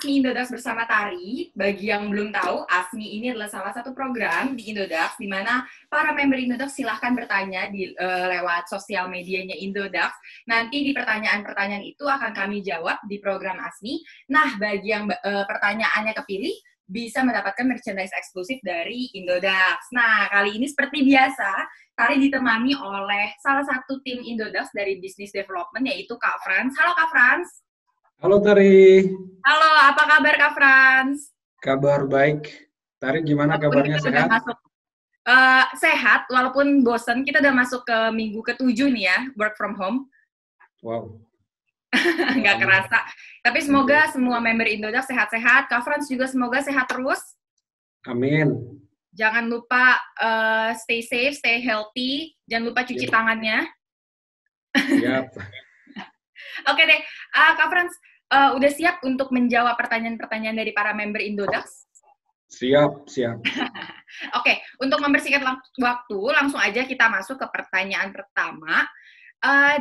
Asmi Indodax bersama Tari. Bagi yang belum tahu, Asmi ini adalah salah satu program di Indodax di mana para member Indodax silahkan bertanya lewat sosial medianya Indodax. Nanti di pertanyaan-pertanyaan itu akan kami jawab di program Asmi. Nah, bagi yang pertanyaannya kepilih, bisa mendapatkan merchandise eksklusif dari Indodax. Nah, kali ini seperti biasa, Tari ditemani oleh salah satu tim Indodax dari Business Development, yaitu Kak Frans. Halo Kak Frans. Halo Tari. Halo, apa kabar Kak Frans? Kabar baik. Tari gimana Walaupun kabarnya, kita udah sehat? masuk sehat, walaupun bosen, kita udah masuk ke minggu ke-7 nih ya, work from home. Wow. Nggak kerasa. Tapi semoga semua member Indodax sehat-sehat. Kak Frans juga semoga sehat terus. Amin. Jangan lupa stay safe, stay healthy. Jangan lupa cuci tangannya. Siap. Oke deh, Kak Frans, udah siap untuk menjawab pertanyaan-pertanyaan dari para member Indodax? Siap, siap. Oke, untuk membersihkan waktu, langsung aja kita masuk ke pertanyaan pertama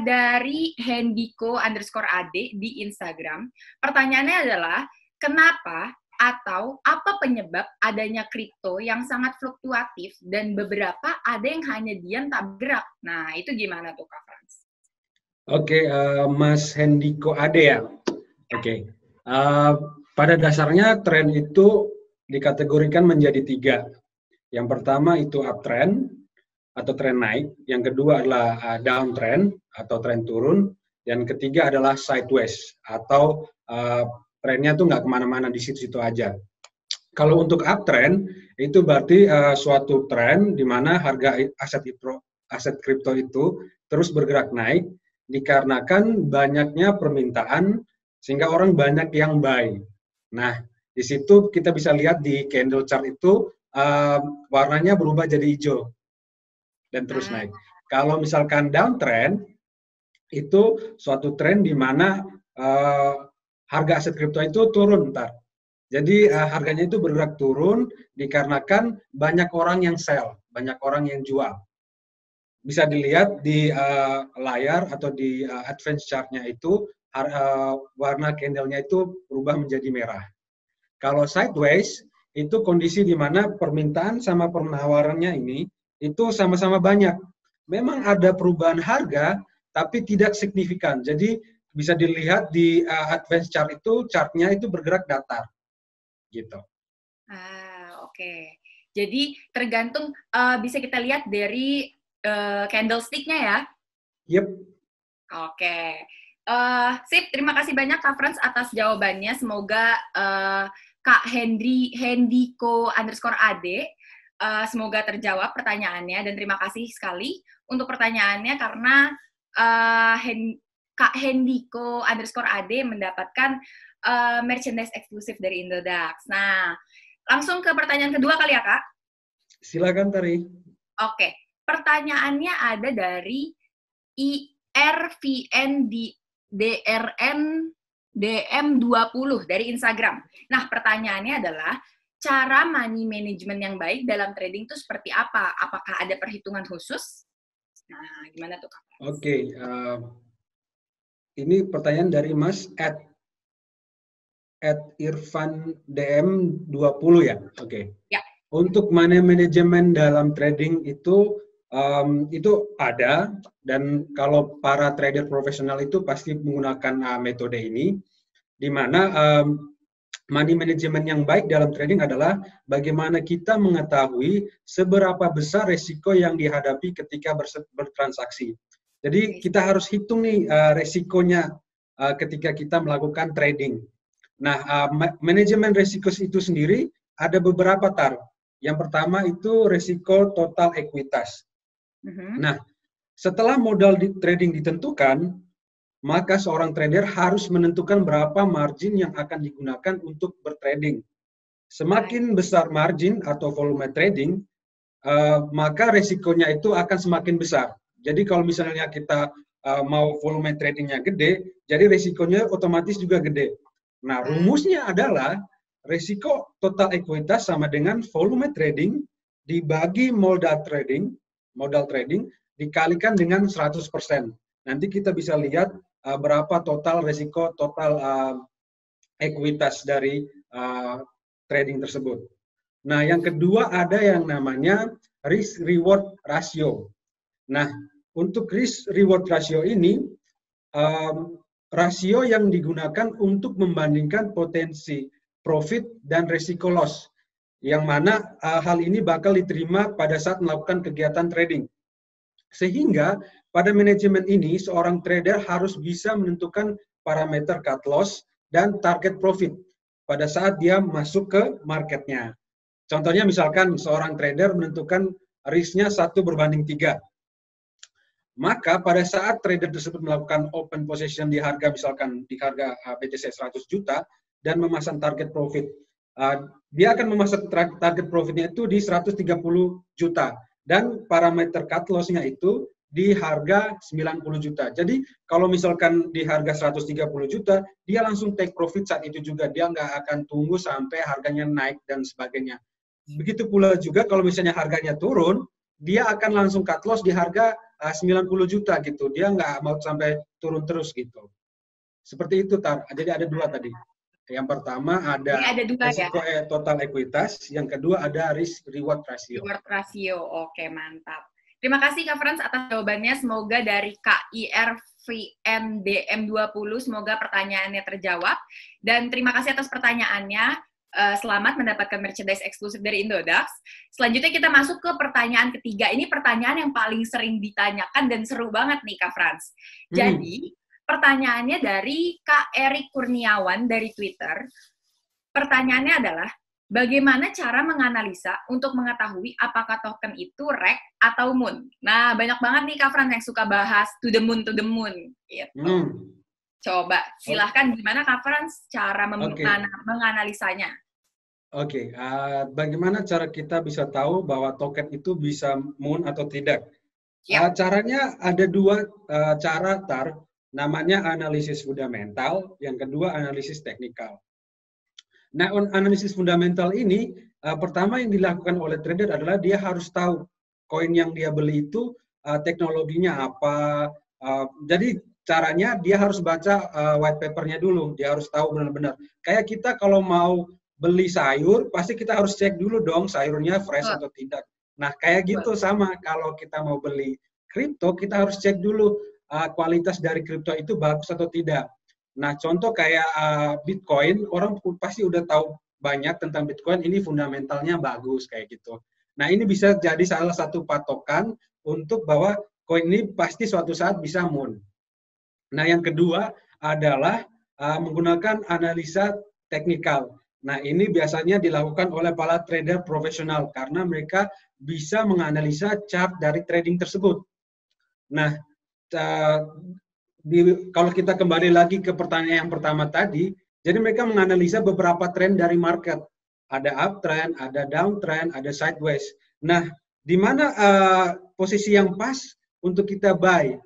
dari Hendiko_AD di Instagram. Pertanyaannya adalah, kenapa atau apa penyebab adanya kripto yang sangat fluktuatif dan beberapa ada yang hanya diam tak bergerak? Nah, itu gimana tuh, Kak Frans? Oke, Mas Hendiko Ade ya. Oke. Pada dasarnya tren itu dikategorikan menjadi 3. Yang pertama itu uptrend atau tren naik. Yang kedua adalah downtrend atau tren turun. Dan ketiga adalah sideways atau trennya tuh nggak kemana-mana, di situ-situ aja. Kalau untuk uptrend itu berarti suatu tren di mana harga aset kripto itu terus bergerak naik dikarenakan banyaknya permintaan sehingga orang banyak yang buy. Nah, di situ kita bisa lihat di candle chart itu warnanya berubah jadi hijau dan terus naik. Kalau misalkan downtrend itu suatu tren di mana harga aset kripto itu turun ntar. Jadi harganya itu bergerak turun dikarenakan banyak orang yang sell, banyak orang yang jual. Bisa dilihat di layar atau di advance chart-nya itu warna candle-nya itu berubah menjadi merah. Kalau sideways itu kondisi di mana permintaan sama penawarannya ini itu sama-sama banyak. Memang ada perubahan harga tapi tidak signifikan. Jadi bisa dilihat di advance chart itu chart-nya itu bergerak datar. Gitu. Oke. Jadi tergantung bisa kita lihat dari candlestick-nya ya. Yep. Oke. Sip, terima kasih banyak Kak Frans atas jawabannya. Semoga Kak Hendiko_AD semoga terjawab pertanyaannya, dan terima kasih sekali untuk pertanyaannya karena Kak Hendiko_AD mendapatkan merchandise eksklusif dari Indodax. Nah, langsung ke pertanyaan kedua kali ya, Kak? Silakan, Tari. Oke, pertanyaannya ada dari IRVN DRN DM20 dari Instagram. Nah, pertanyaannya adalah, cara money management yang baik dalam trading itu seperti apa? Apakah ada perhitungan khusus? Nah, gimana tuh, Kak? Oke, ini pertanyaan dari Mas @Irfan DM20 ya? Oke. Ya. Untuk money management dalam trading itu ada, dan kalau para trader profesional itu pasti menggunakan metode ini, di mana money management yang baik dalam trading adalah bagaimana kita mengetahui seberapa besar resiko yang dihadapi ketika bertransaksi. Jadi kita harus hitung nih resikonya ketika kita melakukan trading. Nah, manajemen resiko itu sendiri ada beberapa tar. Yang pertama itu resiko total ekuitas. Nah, setelah modal trading ditentukan, maka seorang trader harus menentukan berapa margin yang akan digunakan untuk bertrading. Semakin besar margin atau volume trading, maka resikonya itu akan semakin besar. Jadi kalau misalnya kita mau volume tradingnya gede, jadi resikonya otomatis juga gede. Nah, rumusnya adalah resiko total ekuitas sama dengan volume trading dibagi modal trading dikalikan dengan 100%. Nanti kita bisa lihat berapa total resiko total ekuitas dari trading tersebut. Nah, yang kedua ada yang namanya risk reward ratio. Nah, untuk risk reward ratio ini rasio yang digunakan untuk membandingkan potensi profit dan risiko loss, yang mana hal ini bakal diterima pada saat melakukan kegiatan trading. Sehingga pada manajemen ini seorang trader harus bisa menentukan parameter cut loss dan target profit pada saat dia masuk ke marketnya. Contohnya misalkan seorang trader menentukan risknya 1/3. Maka pada saat trader tersebut melakukan open position di harga misalkan di harga BTC 100 juta dan memasang target profit, dia akan memasang target profitnya itu di 130 juta dan parameter cut loss-nya itu di harga 90 juta. Jadi kalau misalkan di harga 130 juta, dia langsung take profit saat itu juga. Dia nggak akan tunggu sampai harganya naik dan sebagainya. Begitu pula juga kalau misalnya harganya turun, dia akan langsung cut loss di harga 90 juta gitu. Dia nggak mau sampai turun terus gitu. Seperti itu, Tar. Jadi ada dua tadi. Yang pertama ada risiko total ekuitas, yang kedua ada risk reward ratio. Reward ratio, oke, mantap. Terima kasih Kak Franz atas jawabannya. Semoga dari KIRVNDM20, semoga pertanyaannya terjawab. Dan terima kasih atas pertanyaannya. Selamat mendapatkan merchandise eksklusif dari Indodax. Selanjutnya kita masuk ke pertanyaan ketiga. Ini pertanyaan yang paling sering ditanyakan dan seru banget nih Kak Franz. Jadi, pertanyaannya dari Kak Erik Kurniawan dari Twitter. Pertanyaannya adalah, bagaimana cara menganalisa untuk mengetahui apakah token itu reg atau moon? Nah, banyak banget nih Kak Franz yang suka bahas to the moon gitu. Coba, silahkan gimana Kak Franz cara menganalisanya? Oke, bagaimana cara kita bisa tahu bahwa token itu bisa moon atau tidak? Caranya ada dua cara, Tar. Namanya analisis fundamental, yang kedua analisis teknikal. Nah, analisis fundamental ini, pertama yang dilakukan oleh trader adalah dia harus tahu koin yang dia beli itu teknologinya apa. Jadi caranya dia harus baca white paper-nya dulu, dia harus tahu benar-benar. Kayak kita kalau mau beli sayur, pasti kita harus cek dulu dong sayurnya fresh atau tidak. Nah, kayak gitu sama kalau kita mau beli kripto, kita harus cek dulu kualitas dari kripto itu bagus atau tidak. Nah, contoh kayak Bitcoin, orang pasti udah tahu banyak tentang Bitcoin, ini fundamentalnya bagus kayak gitu. Nah, ini bisa jadi salah satu patokan untuk bahwa koin ini pasti suatu saat bisa moon. Nah, yang kedua adalah menggunakan analisa teknikal. Nah, ini biasanya dilakukan oleh para trader profesional karena mereka bisa menganalisa chart dari trading tersebut. Nah, kalau kita kembali lagi ke pertanyaan yang pertama tadi, jadi mereka menganalisa beberapa tren dari market. Ada uptrend, ada downtrend, ada sideways. Nah, di mana posisi yang pas untuk kita buy?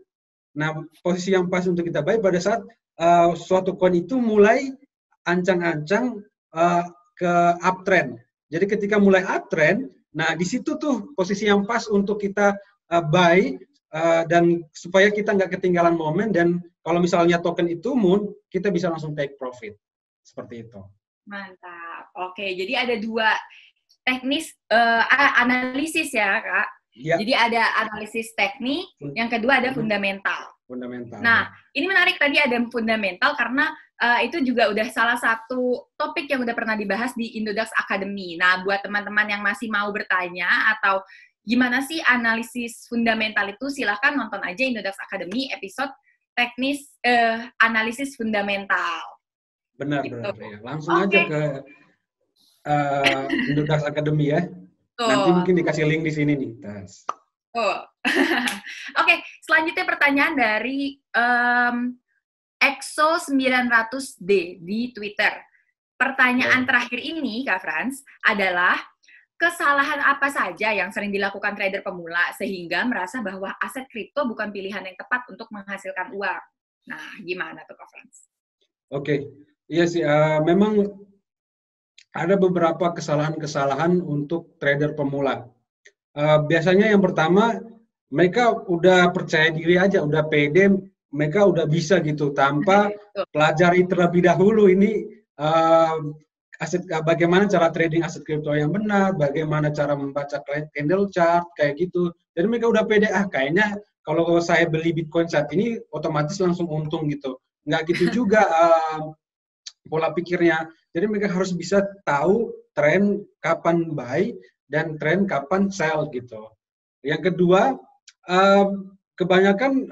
Nah, posisi yang pas untuk kita buy pada saat suatu coin itu mulai ancang-ancang ke uptrend. Jadi ketika mulai uptrend, nah di situ tuh posisi yang pas untuk kita buy dan supaya kita nggak ketinggalan momen dan kalau misalnya token itu moon, kita bisa langsung take profit. Seperti itu. Mantap. Oke, jadi ada dua teknis analisis ya, Kak. Ya. Jadi ada analisis teknik, yang kedua ada fundamental. Nah, ini menarik tadi ada fundamental karena itu juga udah salah satu topik yang udah pernah dibahas di Indodax Academy. Nah, buat teman-teman yang masih mau bertanya atau gimana sih analisis fundamental itu, silahkan nonton aja Indodax Academy episode teknis analisis fundamental. Benar, gitu. Benar. Ya. Langsung aja ke Indodax Academy ya. Nanti mungkin dikasih link di sini nih. Oke, selanjutnya pertanyaan dari Exo900D di Twitter. Pertanyaan terakhir ini, Kak Franz, adalah kesalahan apa saja yang sering dilakukan trader pemula sehingga merasa bahwa aset kripto bukan pilihan yang tepat untuk menghasilkan uang. Nah, gimana tuh, Kak Franz? Oke, iya sih, memang ada beberapa kesalahan-kesalahan untuk trader pemula. Biasanya yang pertama, mereka udah percaya diri aja, udah pede, mereka udah bisa gitu tanpa pelajari terlebih dahulu ini bagaimana cara trading aset kripto yang benar, bagaimana cara membaca candle chart kayak gitu. Jadi mereka udah pede, kayaknya kalau saya beli Bitcoin saat ini otomatis langsung untung gitu. Nggak gitu juga pola pikirnya. Jadi mereka harus bisa tahu tren kapan buy dan tren kapan sell gitu. Yang kedua, kebanyakan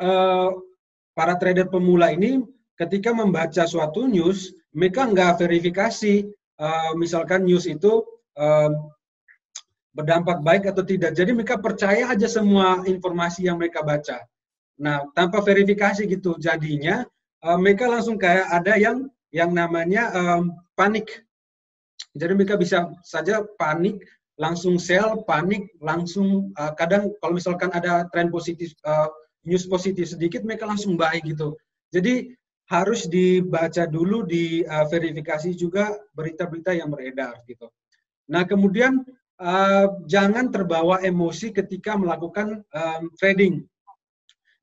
para trader pemula ini ketika membaca suatu news, mereka nggak verifikasi misalkan news itu berdampak baik atau tidak. Jadi mereka percaya aja semua informasi yang mereka baca. Nah, tanpa verifikasi gitu, jadinya mereka langsung kayak ada yang namanya panik. Jadi mereka bisa saja panik, langsung sell, panik, langsung kadang kalau misalkan ada tren positif, news positif sedikit, mereka langsung buy gitu. Jadi harus dibaca dulu, diverifikasi juga berita-berita yang beredar gitu. Nah, kemudian jangan terbawa emosi ketika melakukan trading.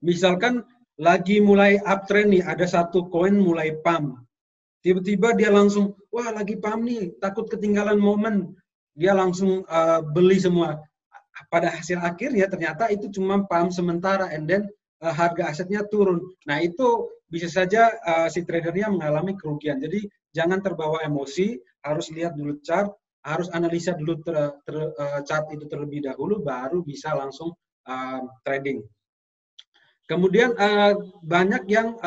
Misalkan lagi mulai uptrend nih, ada satu koin mulai pump. Tiba-tiba dia langsung, wah lagi pump nih, takut ketinggalan momen. Dia langsung beli semua. Pada hasil akhirnya ternyata itu cuma pump sementara, and then harga asetnya turun. Nah itu bisa saja si tradernya mengalami kerugian. Jadi jangan terbawa emosi, harus lihat dulu chart, harus analisa dulu chart itu terlebih dahulu, baru bisa langsung trading. Kemudian banyak yang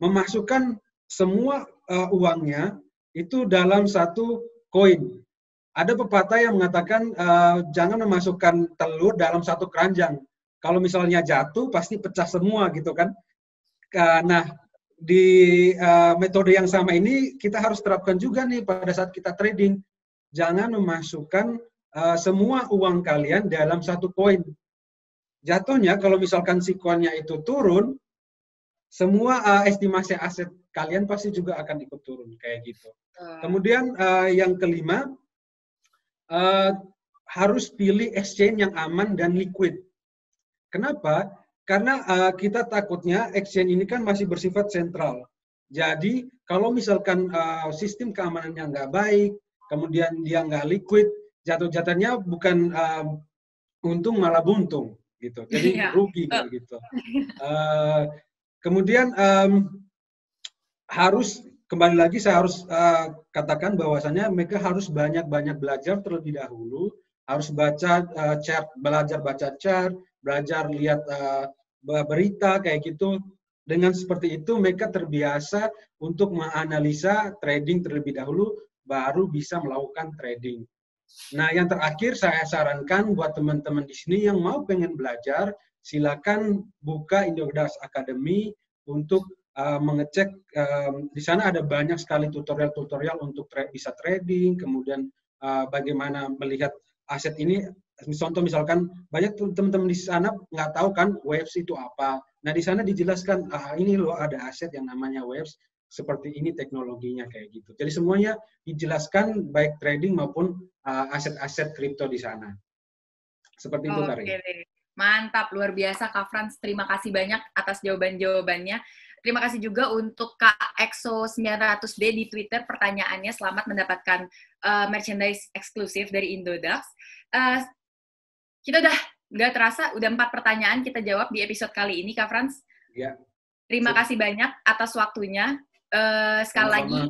memasukkan semua uangnya itu dalam satu koin. Ada pepatah yang mengatakan jangan memasukkan telur dalam satu keranjang. Kalau misalnya jatuh pasti pecah semua gitu kan. Nah, di metode yang sama ini kita harus terapkan juga nih pada saat kita trading. Jangan memasukkan semua uang kalian dalam satu koin. Jatuhnya kalau misalkan si koinnya itu turun, semua estimasi aset kalian pasti juga akan ikut turun kayak gitu. Kemudian yang kelima, harus pilih exchange yang aman dan liquid. Kenapa? Karena kita takutnya exchange ini kan masih bersifat sentral. Jadi kalau misalkan sistem keamanannya nggak baik, kemudian dia nggak liquid, jatuh-jatuhnya bukan untung malah buntung gitu. Jadi rugi kayak gitu. Kemudian harus kembali lagi saya harus katakan bahwasannya mereka harus banyak-banyak belajar terlebih dahulu, harus baca chart, belajar baca chart, belajar lihat berita kayak gitu. Dengan seperti itu mereka terbiasa untuk menganalisa trading terlebih dahulu, baru bisa melakukan trading. Nah, yang terakhir saya sarankan buat teman-teman di sini yang mau pengen belajar, silakan buka Indodax Academy untuk mengecek. Di sana ada banyak sekali tutorial-tutorial untuk bisa trading, kemudian bagaimana melihat aset ini. Contoh misalkan banyak teman-teman di sana nggak tahu kan waves itu apa. Nah di sana dijelaskan ini loh ada aset yang namanya waves, seperti ini teknologinya kayak gitu. Jadi semuanya dijelaskan baik trading maupun aset-aset kripto di sana. Seperti itu Karin. Mantap, luar biasa Kak Frans. Terima kasih banyak atas jawaban-jawabannya. Terima kasih juga untuk Kak Exo 900D di Twitter pertanyaannya. Selamat mendapatkan merchandise eksklusif dari Indodax. Kita udah nggak terasa, udah 4 pertanyaan kita jawab di episode kali ini, Kak Frans. Ya. Terima kasih banyak atas waktunya. Sekali lagi,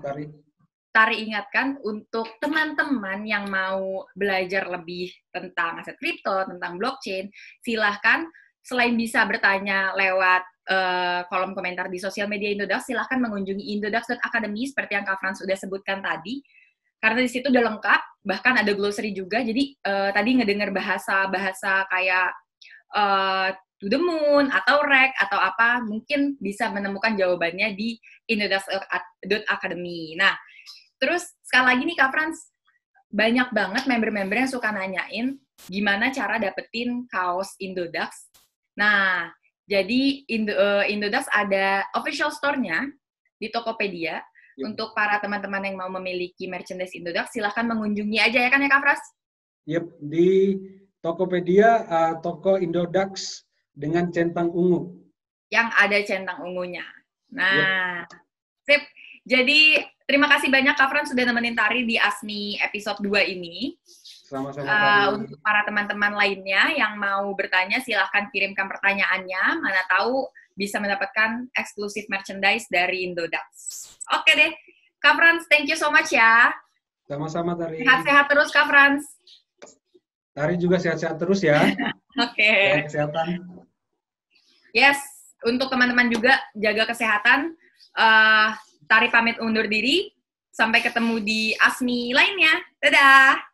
Tari ingatkan untuk teman-teman yang mau belajar lebih tentang aset kripto, tentang blockchain, silahkan selain bisa bertanya lewat kolom komentar di sosial media Indodax, silahkan mengunjungi indodax.academy seperti yang Kak Frans sudah sebutkan tadi. Karena di situ udah lengkap, bahkan ada glossary juga. Jadi tadi ngedengar bahasa-bahasa kayak to the moon atau reg atau apa, mungkin bisa menemukan jawabannya di indodax.academy. Nah, terus sekali lagi nih Kak Frans, banyak banget member-member yang suka nanyain gimana cara dapetin kaos Indodax. Nah, jadi Indodax ada official store-nya di Tokopedia. Yep. Untuk para teman-teman yang mau memiliki merchandise Indodax, silahkan mengunjungi aja ya kan ya Kak Frans? Yep, di Tokopedia, toko Indodax dengan centang ungu. Yang ada centang ungunya. Nah, yep. Sip. Jadi Terima kasih banyak Kak Frans sudah nemenin Tari di ASMI episode 2 ini. Sama-sama. Untuk para teman-teman lainnya yang mau bertanya, silahkan kirimkan pertanyaannya. Mana tahu bisa mendapatkan eksklusif merchandise dari Indodax. Oke deh, Kak Frans, thank you so much ya. Sama-sama, Tari. Sehat-sehat terus, Kak Frans. Tari juga sehat-sehat terus ya. Oke. Kesehatan. Yes, untuk teman-teman juga jaga kesehatan. Tari pamit undur diri. Sampai ketemu di ASMI lainnya. Dadah!